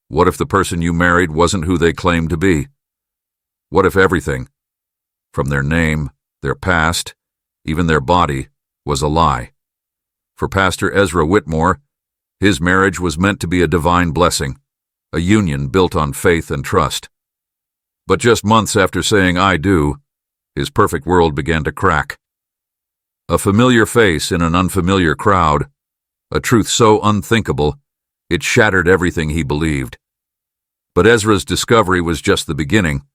What if the person you married wasn't who they claimed to be? What if everything, from their name, their past, even their body, was a lie? For Pastor Ezra Whitmore, his marriage was meant to be a divine blessing, a union built on faith and trust. But just months after saying "I do," his perfect world began to crack. A familiar face in an unfamiliar crowd, a truth so unthinkable, it shattered everything he believed. But Ezra's discovery was just the beginning,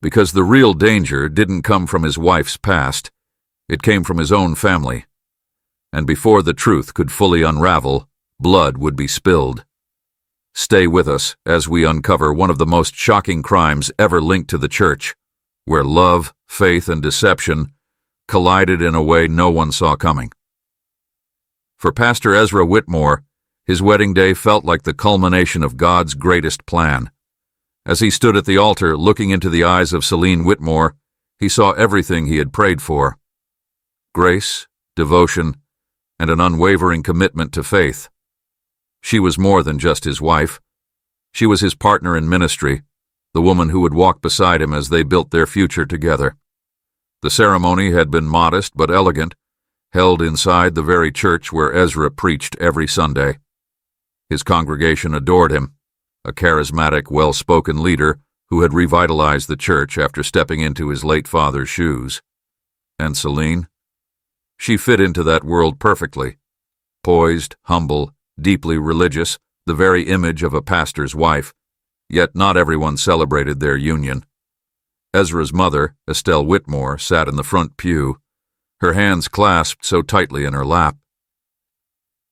because the real danger didn't come from his wife's past, it came from his own family. And before the truth could fully unravel, blood would be spilled. Stay with us as we uncover one of the most shocking crimes ever linked to the church, where love, faith, and deception collided in a way no one saw coming. For Pastor Ezra Whitmore, his wedding day felt like the culmination of God's greatest plan. As he stood at the altar looking into the eyes of Celine Whitmore, he saw everything he had prayed for: grace, devotion, and an unwavering commitment to faith. She was more than just his wife. She was his partner in ministry, the woman who would walk beside him as they built their future together. The ceremony had been modest but elegant, held inside the very church where Ezra preached every Sunday. His congregation adored him, a charismatic, well-spoken leader who had revitalized the church after stepping into his late father's shoes. And Celine? She fit into that world perfectly. Poised, humble, deeply religious, the very image of a pastor's wife, yet not everyone celebrated their union. Ezra's mother, Estelle Whitmore, sat in the front pew, her hands clasped so tightly in her lap.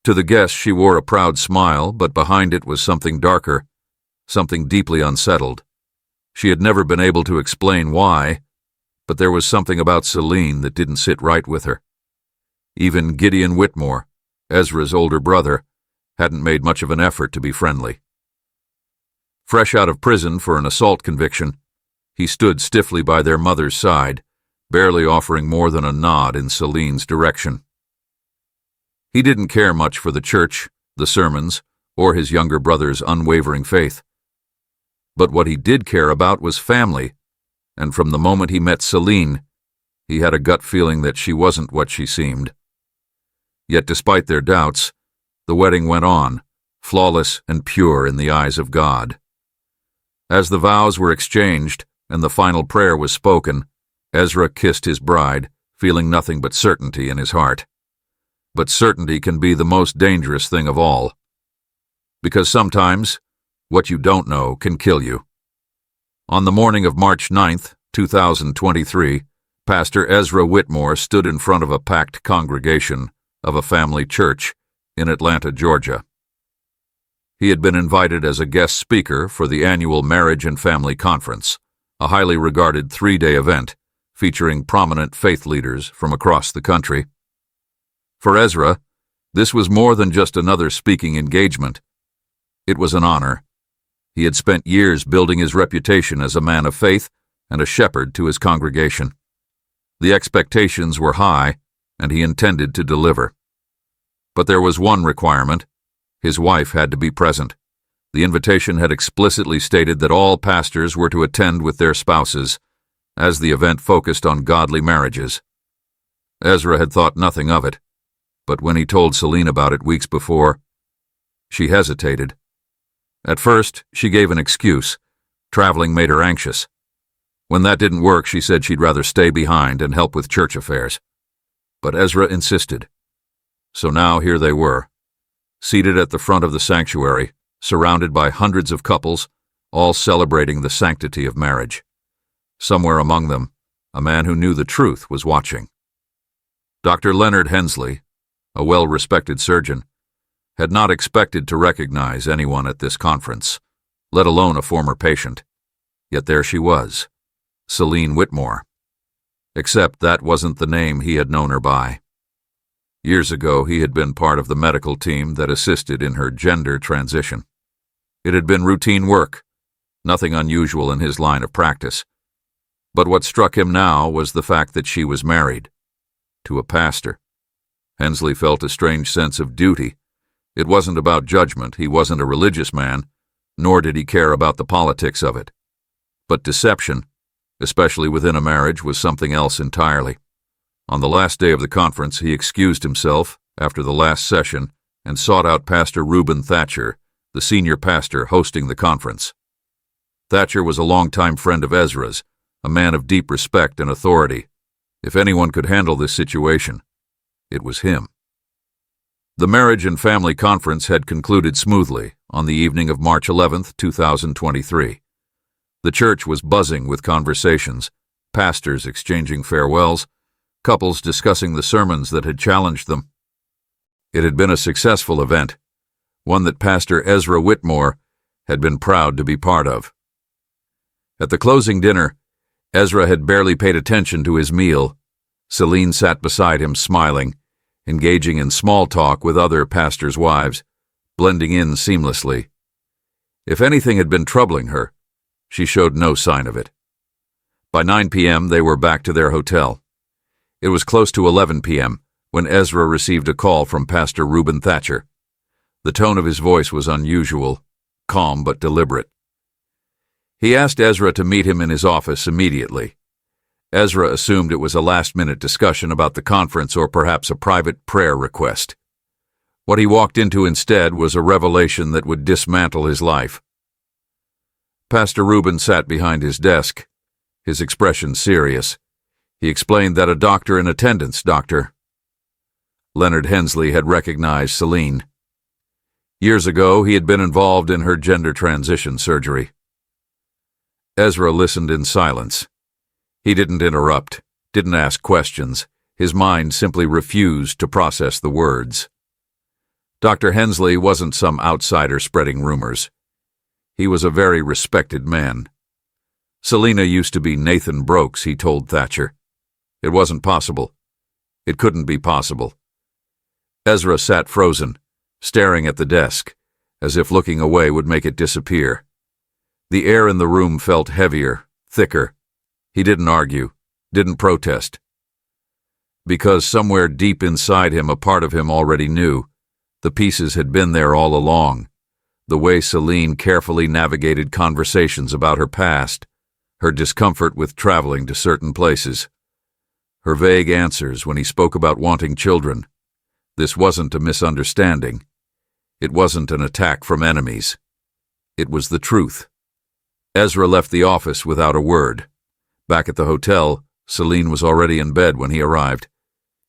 To the guests she wore a proud smile, but behind it was something darker, something deeply unsettled. She had never been able to explain why, but there was something about Celine that didn't sit right with her. Even Gideon Whitmore, Ezra's older brother, hadn't made much of an effort to be friendly. Fresh out of prison for an assault conviction, he stood stiffly by their mother's side, barely offering more than a nod in Celine's direction. He didn't care much for the church, the sermons, or his younger brother's unwavering faith. But what he did care about was family, and from the moment he met Celine, he had a gut feeling that she wasn't what she seemed. Yet despite their doubts, the wedding went on, flawless and pure in the eyes of God. As the vows were exchanged and the final prayer was spoken, Ezra kissed his bride, feeling nothing but certainty in his heart. But certainty can be the most dangerous thing of all, because sometimes what you don't know can kill you. On the morning of March 9th, 2023, Pastor Ezra Whitmore stood in front of a packed congregation of a family church in Atlanta, Georgia. He had been invited as a guest speaker for the annual Marriage and Family Conference, a highly regarded 3-day event featuring prominent faith leaders from across the country. For Ezra, this was more than just another speaking engagement. It was an honor. He had spent years building his reputation as a man of faith and a shepherd to his congregation. The expectations were high, and he intended to deliver. But there was one requirement: his wife had to be present. The invitation had explicitly stated that all pastors were to attend with their spouses, as the event focused on godly marriages. Ezra had thought nothing of it, but when he told Celine about it weeks before, she hesitated. At first, she gave an excuse. Traveling made her anxious. When that didn't work, she said she'd rather stay behind and help with church affairs. But Ezra insisted. So now here they were, seated at the front of the sanctuary, surrounded by hundreds of couples, all celebrating the sanctity of marriage. Somewhere among them, a man who knew the truth was watching. Dr. Leonard Hensley, a well-respected surgeon, had not expected to recognize anyone at this conference, let alone a former patient. Yet there she was, Celine Whitmore. Except that wasn't the name he had known her by. Years ago, he had been part of the medical team that assisted in her gender transition. It had been routine work, nothing unusual in his line of practice. But what struck him now was the fact that she was married to a pastor. Hensley felt a strange sense of duty. It wasn't about judgment. He wasn't a religious man, nor did he care about the politics of it. But deception, especially within a marriage, was something else entirely. On the last day of the conference, he excused himself after the last session and sought out Pastor Reuben Thatcher, the senior pastor hosting the conference. Thatcher was a longtime friend of Ezra's, a man of deep respect and authority. If anyone could handle this situation, it was him. The Marriage and Family Conference had concluded smoothly on the evening of March 11, 2023. The church was buzzing with conversations, pastors exchanging farewells, couples discussing the sermons that had challenged them. It had been a successful event, one that Pastor Ezra Whitmore had been proud to be part of. At the closing dinner, Ezra had barely paid attention to his meal. Celine sat beside him smiling, engaging in small talk with other pastors' wives, blending in seamlessly. If anything had been troubling her, she showed no sign of it. By 9 p.m., they were back to their hotel. It was close to 11 p.m. when Ezra received a call from Pastor Reuben Thatcher. The tone of his voice was unusual, calm but deliberate. He asked Ezra to meet him in his office immediately. Ezra assumed it was a last-minute discussion about the conference or perhaps a private prayer request. What he walked into instead was a revelation that would dismantle his life. Pastor Reuben sat behind his desk, his expression serious. He explained that a doctor in attendance, Dr. Leonard Hensley had recognized Celine. Years ago, he had been involved in her gender transition surgery. Ezra listened in silence. He didn't interrupt, didn't ask questions. His mind simply refused to process the words. Dr. Hensley wasn't some outsider spreading rumors. He was a very respected man. Selina used to be Nathan Brooks, he told Thatcher. It wasn't possible. It couldn't be possible. Ezra sat frozen, staring at the desk, as if looking away would make it disappear. The air in the room felt heavier, thicker. He didn't argue, didn't protest. Because somewhere deep inside him, a part of him already knew. The pieces had been there all along. The way Celine carefully navigated conversations about her past, her discomfort with traveling to certain places, her vague answers when he spoke about wanting children. This wasn't a misunderstanding. It wasn't an attack from enemies. It was the truth. Ezra left the office without a word. Back at the hotel, Celine was already in bed when he arrived.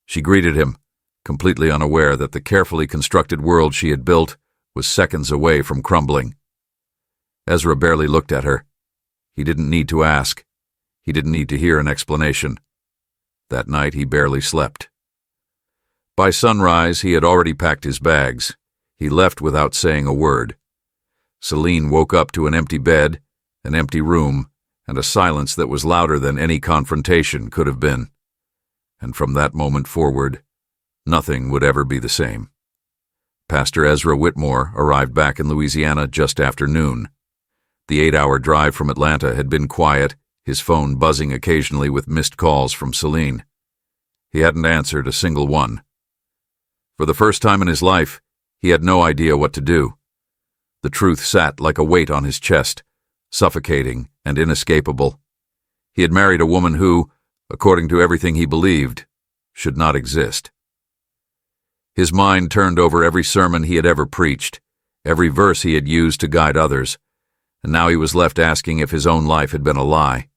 She greeted him, completely unaware that the carefully constructed world she had built was seconds away from crumbling. Ezra barely looked at her. He didn't need to ask. He didn't need to hear an explanation. That night he barely slept. By sunrise he had already packed his bags. He left without saying a word. Celine woke up to an empty bed, an empty room, and a silence that was louder than any confrontation could have been. And from that moment forward, nothing would ever be the same. Pastor Ezra Whitmore arrived back in Louisiana just after noon. The 8-hour drive from Atlanta had been quiet, his phone buzzing occasionally with missed calls from Celine. He hadn't answered a single one. For the first time in his life, he had no idea what to do. The truth sat like a weight on his chest, suffocating and inescapable. He had married a woman who, according to everything he believed, should not exist. His mind turned over every sermon he had ever preached, every verse he had used to guide others, and now he was left asking if his own life had been a lie.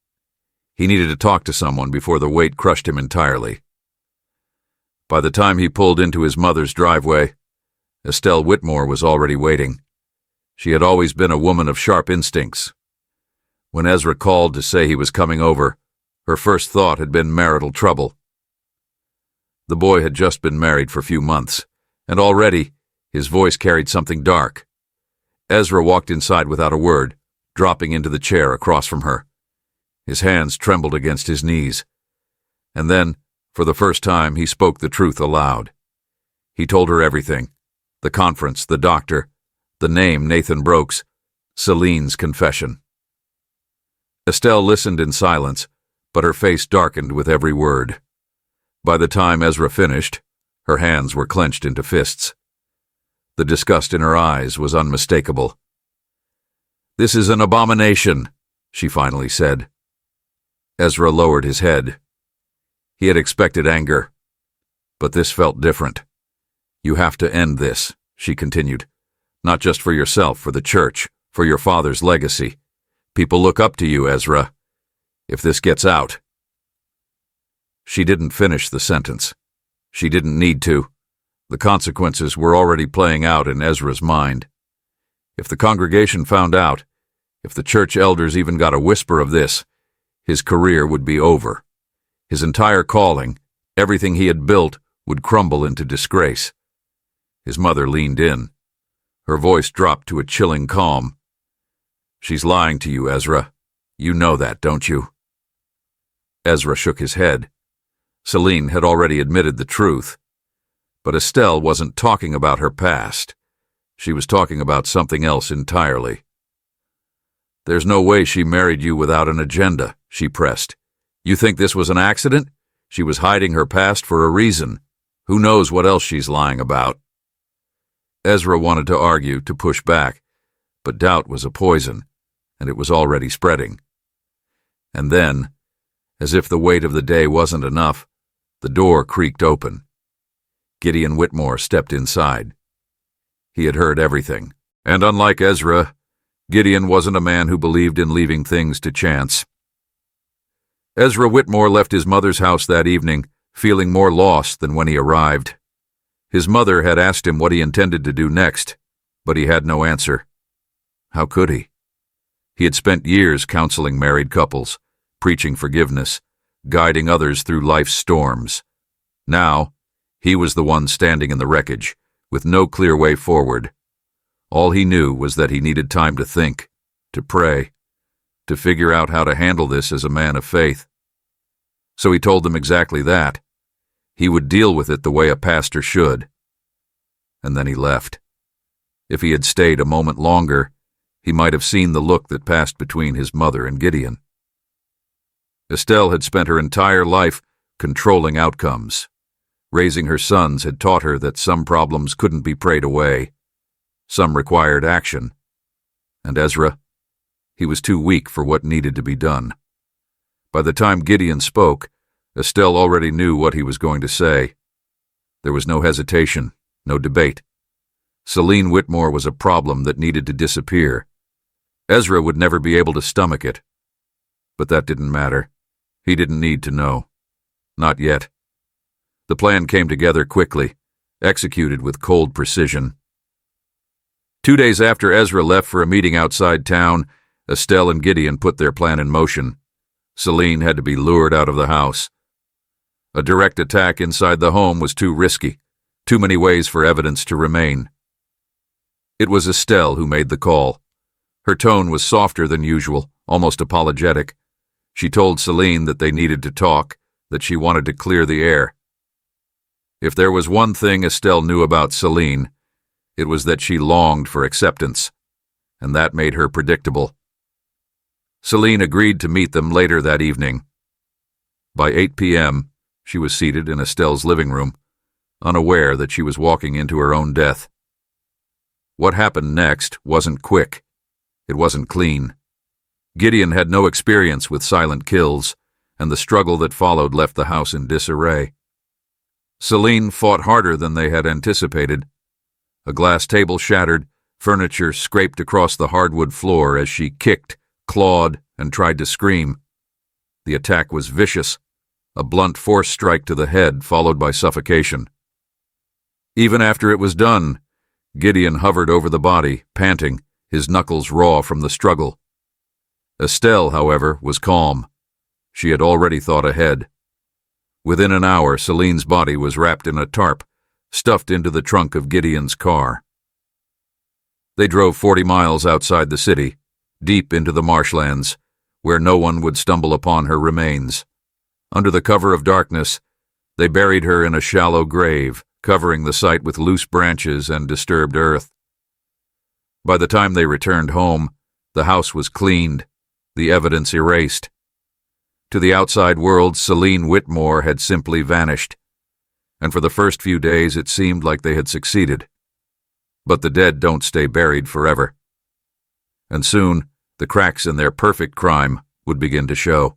He needed to talk to someone before the weight crushed him entirely. By the time he pulled into his mother's driveway, Estelle Whitmore was already waiting. She had always been a woman of sharp instincts. When Ezra called to say he was coming over, her first thought had been marital trouble. The boy had just been married for a few months, and already his voice carried something dark. Ezra walked inside without a word, dropping into the chair across from her. His hands trembled against his knees. And then, for the first time, he spoke the truth aloud. He told her everything: the conference, the doctor, the name Nathan Brooks, Celine's confession. Estelle listened in silence, but her face darkened with every word. By the time Ezra finished, her hands were clenched into fists. The disgust in her eyes was unmistakable. "This is an abomination," she finally said. Ezra lowered his head. He had expected anger, but this felt different. "You have to end this," she continued. "Not just for yourself, for the church, for your father's legacy. People look up to you, Ezra. If this gets out—" She didn't finish the sentence. She didn't need to. The consequences were already playing out in Ezra's mind. If the congregation found out, if the church elders even got a whisper of this, his career would be over. His entire calling, everything he had built, would crumble into disgrace. His mother leaned in. Her voice dropped to a chilling calm. "She's lying to you, Ezra. You know that, don't you?" Ezra shook his head. Celine had already admitted the truth. But Estelle wasn't talking about her past. She was talking about something else entirely. "There's no way she married you without an agenda," she pressed. "You think this was an accident? She was hiding her past for a reason. Who knows what else she's lying about?" Ezra wanted to argue, to push back, but doubt was a poison, and it was already spreading. And then, as if the weight of the day wasn't enough, the door creaked open. Gideon Whitmore stepped inside. He had heard everything, and unlike Ezra, Gideon wasn't a man who believed in leaving things to chance. Ezra Whitmore left his mother's house that evening, feeling more lost than when he arrived. His mother had asked him what he intended to do next, but he had no answer. How could he? He had spent years counseling married couples, preaching forgiveness, guiding others through life's storms. Now, he was the one standing in the wreckage, with no clear way forward. All he knew was that he needed time to think, to pray, to figure out how to handle this as a man of faith. So he told them exactly that. He would deal with it the way a pastor should. And then he left. If he had stayed a moment longer, he might have seen the look that passed between his mother and Gideon. Estelle had spent her entire life controlling outcomes. Raising her sons had taught her that some problems couldn't be prayed away. Some required action. And Ezra? He was too weak for what needed to be done. By the time Gideon spoke, Estelle already knew what he was going to say. There was no hesitation, no debate. Celine Whitmore was a problem that needed to disappear. Ezra would never be able to stomach it. But that didn't matter. He didn't need to know. Not yet. The plan came together quickly, executed with cold precision. 2 days after Ezra left for a meeting outside town, Estelle and Gideon put their plan in motion. Celine had to be lured out of the house. A direct attack inside the home was too risky, too many ways for evidence to remain. It was Estelle who made the call. Her tone was softer than usual, almost apologetic. She told Celine that they needed to talk, that she wanted to clear the air. If there was one thing Estelle knew about Celine, it was that she longed for acceptance, and that made her predictable. Celine agreed to meet them later that evening. By 8 p.m., she was seated in Estelle's living room, unaware that she was walking into her own death. What happened next wasn't quick. It wasn't clean. Gideon had no experience with silent kills, and the struggle that followed left the house in disarray. Celine fought harder than they had anticipated. A glass table shattered, furniture scraped across the hardwood floor as she kicked, clawed, and tried to scream. The attack was vicious, a blunt force strike to the head followed by suffocation. Even after it was done, Gideon hovered over the body, panting, his knuckles raw from the struggle. Estelle, however, was calm. She had already thought ahead. Within an hour, Celine's body was wrapped in a tarp, stuffed into the trunk of Gideon's car. They drove 40 miles outside the city, deep into the marshlands, where no one would stumble upon her remains. Under the cover of darkness, they buried her in a shallow grave, covering the site with loose branches and disturbed earth. By the time they returned home, the house was cleaned, the evidence erased. To the outside world, Celine Whitmore had simply vanished, and for the first few days it seemed like they had succeeded. But the dead don't stay buried forever. And soon, The cracks in their perfect crime would begin to show.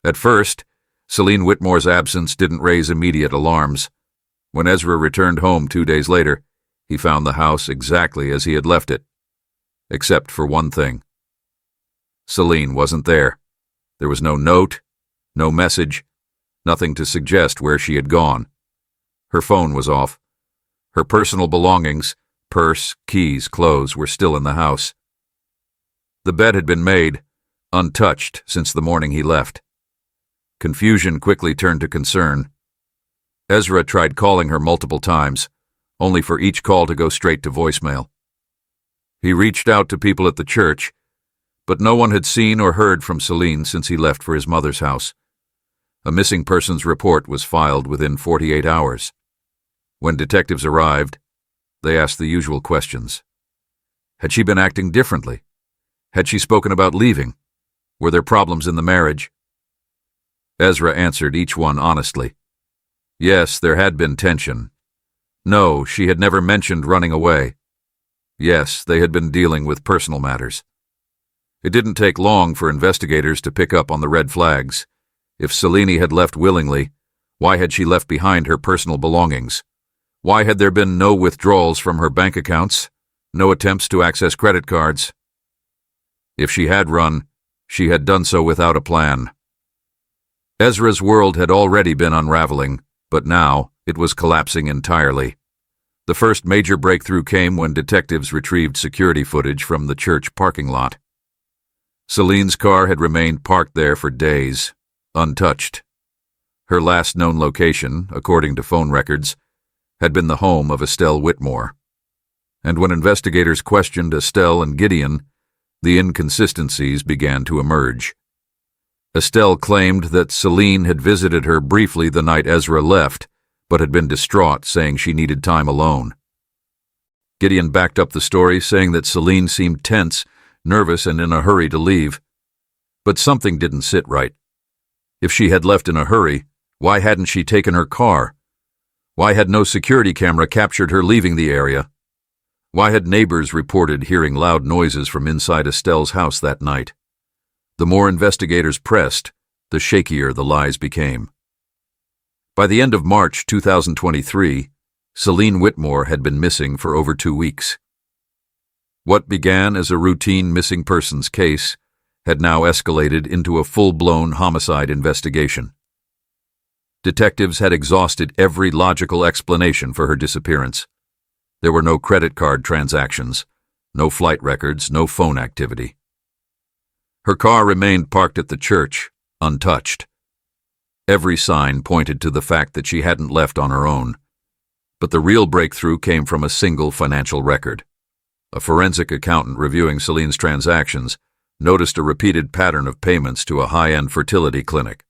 At first, Celine Whitmore's absence didn't raise immediate alarms. When Ezra returned home 2 days later, he found the house exactly as he had left it. Except for one thing. Celine wasn't there. There was no note, no message, nothing to suggest where she had gone. Her phone was off. Her personal belongings, purse, keys, clothes, were still in the house. The bed had been made, untouched since the morning he left. Confusion quickly turned to concern. Ezra tried calling her multiple times, only for each call to go straight to voicemail. He reached out to people at the church, but no one had seen or heard from Celine since he left for his mother's house. A missing persons report was filed within 48 hours. When detectives arrived, they asked the usual questions. Had she been acting differently? Had she spoken about leaving? Were there problems in the marriage? Ezra answered each one honestly. Yes, there had been tension. No, she had never mentioned running away. Yes, they had been dealing with personal matters. It didn't take long for investigators to pick up on the red flags. If Celine had left willingly, why had she left behind her personal belongings? Why had there been no withdrawals from her bank accounts, no attempts to access credit cards? If she had run, she had done so without a plan. Ezra's world had already been unraveling, but now it was collapsing entirely. The first major breakthrough came when detectives retrieved security footage from the church parking lot. Celine's car had remained parked there for days, untouched. Her last known location, according to phone records, had been the home of Estelle Whitmore. And when investigators questioned Estelle and Gideon, the inconsistencies began to emerge. Estelle claimed that Celine had visited her briefly the night Ezra left, but had been distraught, saying she needed time alone. Gideon backed up the story, saying that Celine seemed tense, nervous, and in a hurry to leave. But something didn't sit right. If she had left in a hurry, why hadn't she taken her car? Why had no security camera captured her leaving the area? Why had neighbors reported hearing loud noises from inside Estelle's house that night? The more investigators pressed, the shakier the lies became. By the end of March 2023, Celine Whitmore had been missing for over 2 weeks. What began as a routine missing persons case had now escalated into a full-blown homicide investigation. Detectives had exhausted every logical explanation for her disappearance. There were no credit card transactions, no flight records, no phone activity. Her car remained parked at the church, untouched. Every sign pointed to the fact that she hadn't left on her own. But the real breakthrough came from a single financial record. A forensic accountant reviewing Celine's transactions noticed a repeated pattern of payments to a high-end fertility clinic.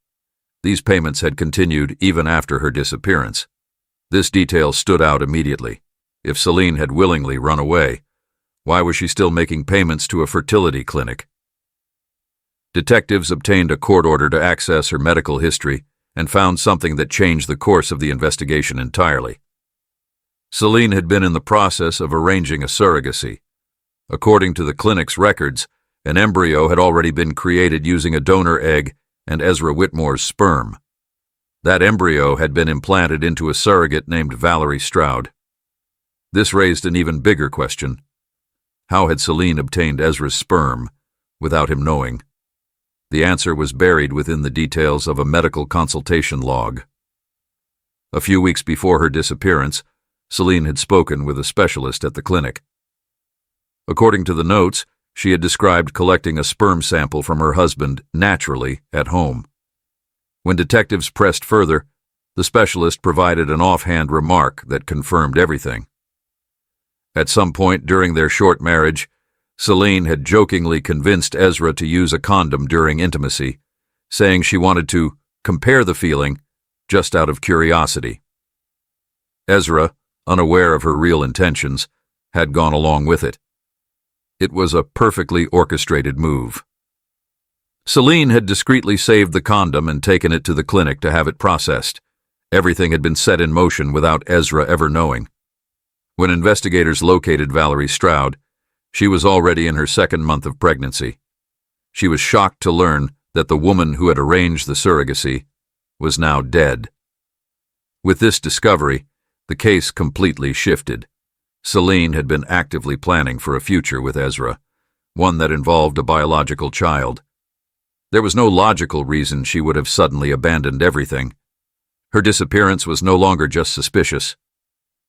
These payments had continued even after her disappearance. This detail stood out immediately. If Celine had willingly run away, why was she still making payments to a fertility clinic? Detectives obtained a court order to access her medical history and found something that changed the course of the investigation entirely. Celine had been in the process of arranging a surrogacy. According to the clinic's records, an embryo had already been created using a donor egg and Ezra Whitmore's sperm. That embryo had been implanted into a surrogate named Valerie Stroud. This raised an even bigger question. How had Celine obtained Ezra's sperm without him knowing? The answer was buried within the details of a medical consultation log. A few weeks before her disappearance, Celine had spoken with a specialist at the clinic. According to the notes, she had described collecting a sperm sample from her husband naturally at home. When detectives pressed further, the specialist provided an offhand remark that confirmed everything. At some point during their short marriage, Celine had jokingly convinced Ezra to use a condom during intimacy, saying she wanted to compare the feeling just out of curiosity. Ezra, unaware of her real intentions, had gone along with it. It was a perfectly orchestrated move. Celine had discreetly saved the condom and taken it to the clinic to have it processed. Everything had been set in motion without Ezra ever knowing. When investigators located Valerie Stroud, She was already in her second month of pregnancy. She was shocked to learn that the woman who had arranged the surrogacy was now dead. With this discovery, the case completely shifted. Celine had been actively planning for a future with Ezra, one that involved a biological child. There was no logical reason she would have suddenly abandoned everything. Her disappearance was no longer just suspicious.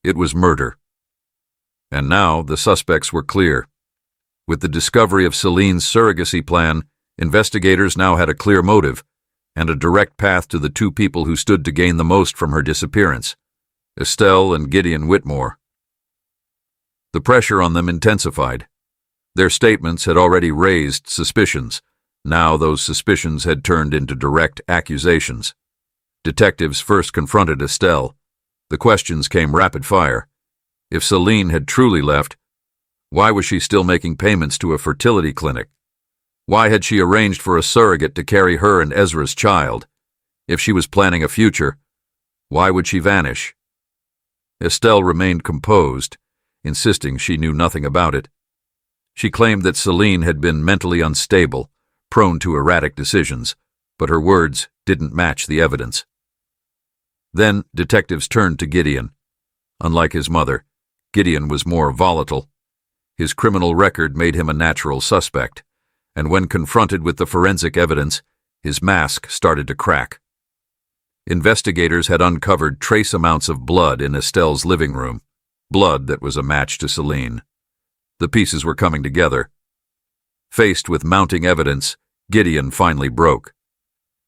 It was murder. And now the suspects were clear. With the discovery of Celine's surrogacy plan, investigators now had a clear motive and a direct path to the two people who stood to gain the most from her disappearance, Estelle and Gideon Whitmore. The pressure on them intensified. Their statements had already raised suspicions. Now those suspicions had turned into direct accusations. Detectives first confronted Estelle. The questions came rapid fire. If Celine had truly left, why was she still making payments to a fertility clinic? Why had she arranged for a surrogate to carry her and Ezra's child? If she was planning a future, why would she vanish? Estelle remained composed, insisting she knew nothing about it. She claimed that Celine had been mentally unstable, prone to erratic decisions, but her words didn't match the evidence. Then detectives turned to Gideon. Unlike his mother, Gideon was more volatile. His criminal record made him a natural suspect, and when confronted with the forensic evidence, his mask started to crack. Investigators had uncovered trace amounts of blood in Estelle's living room, blood that was a match to Celine. The pieces were coming together. Faced with mounting evidence, Gideon finally broke.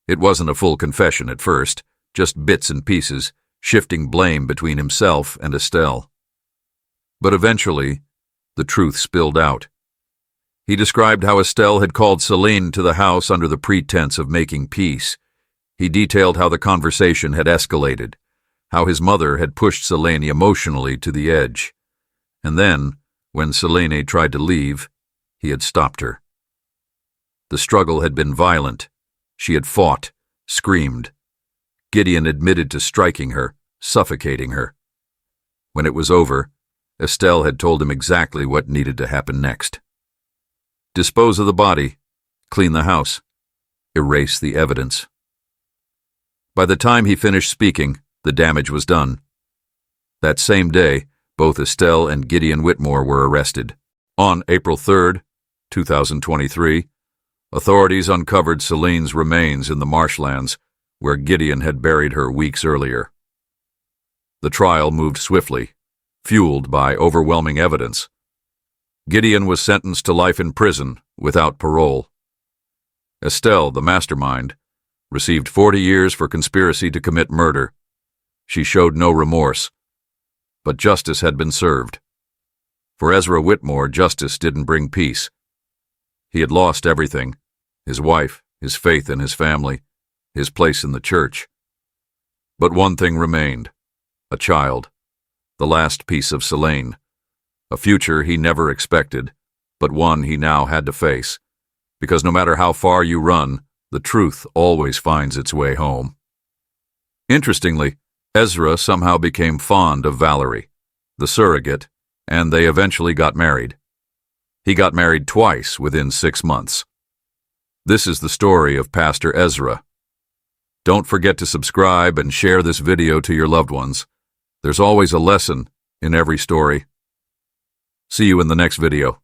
It wasn't a full confession at first, just bits and pieces, shifting blame between himself and Estelle. But eventually, the truth spilled out. He described how Estelle had called Celine to the house under the pretense of making peace. He detailed how the conversation had escalated, how his mother had pushed Celine emotionally to the edge. And then, when Celine tried to leave, he had stopped her. The struggle had been violent. She had fought, screamed. Gideon admitted to striking her, suffocating her. When it was over, Estelle had told him exactly what needed to happen next. Dispose of the body, clean the house, erase the evidence. By the time he finished speaking, the damage was done. That same day, both Estelle and Gideon Whitmore were arrested. On April 3, 2023, authorities uncovered Celine's remains in the marshlands where Gideon had buried her weeks earlier. The trial moved swiftly, fueled by overwhelming evidence. Gideon was sentenced to life in prison without parole. Estelle, the mastermind, received 40 years for conspiracy to commit murder. She showed no remorse, but justice had been served. For Ezra Whitmore, justice didn't bring peace. He had lost everything: his wife, his faith in his family, his place in the church. But one thing remained: a child, the last piece of Celine, a future he never expected, but one he now had to face, because no matter how far you run, the truth always finds its way home. Interestingly, Ezra somehow became fond of Valerie, the surrogate, and they eventually got married. He got married twice within 6 months. This is the story of Pastor Ezra. Don't forget to subscribe and share this video to your loved ones. There's always a lesson in every story. See you in the next video.